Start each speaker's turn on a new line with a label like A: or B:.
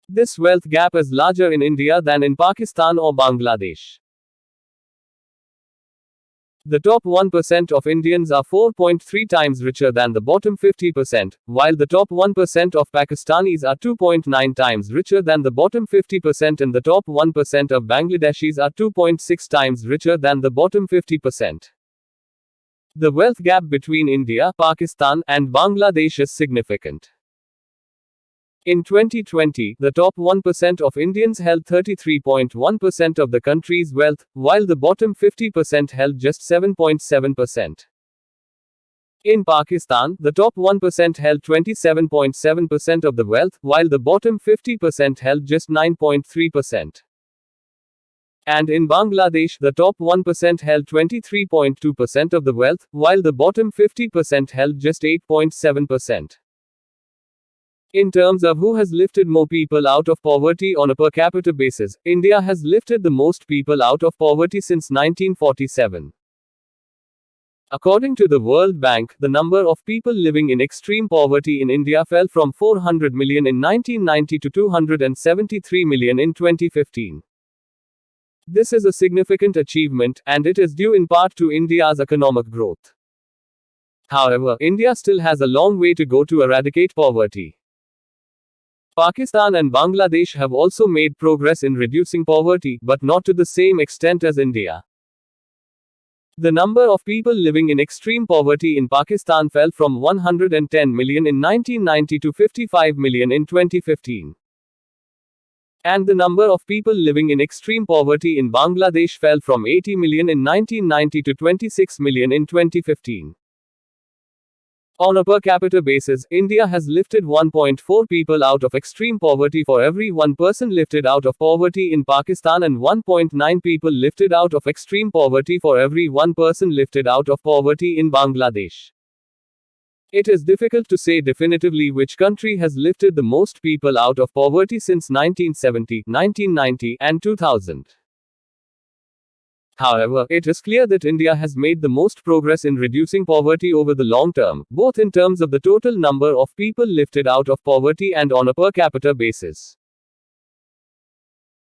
A: This wealth gap is larger in India than in Pakistan or Bangladesh. The top 1% of Indians are 4.3 times richer than the bottom 50%, while the top 1% of Pakistanis are 2.9 times richer than the bottom 50%, and the top 1% of Bangladeshis are 2.6 times richer than the bottom 50%. The wealth gap between India, Pakistan, and Bangladesh is significant. In 2020, the top 1% of Indians held 33.1% of the country's wealth, while the bottom 50% held just 7.7%. In Pakistan, the top 1% held 27.7% of the wealth, while the bottom 50% held just 9.3%. And in Bangladesh, the top 1% held 23.2% of the wealth, while the bottom 50% held just 8.7%. In terms of who has lifted more people out of poverty on a per capita basis, India has lifted the most people out of poverty since 1947. According to the World Bank, the number of people living in extreme poverty in India fell from 400 million in 1990 to 273 million in 2015. This is a significant achievement, and it is due in part to India's economic growth. However, India still has a long way to go to eradicate poverty. Pakistan and Bangladesh have also made progress in reducing poverty, but not to the same extent as India. The number of people living in extreme poverty in Pakistan fell from 110 million in 1990 to 55 million in 2015. And the number of people living in extreme poverty in Bangladesh fell from 80 million in 1990 to 26 million in 2015. On a per capita basis, India has lifted 1.4 people out of extreme poverty for every 1 person lifted out of poverty in Pakistan, and 1.9 people lifted out of extreme poverty for every 1 person lifted out of poverty in Bangladesh. It is difficult to say definitively which country has lifted the most people out of poverty since 1970, 1990, and 2000. However, it is clear that India has made the most progress in reducing poverty over the long term, both in terms of the total number of people lifted out of poverty and on a per capita basis.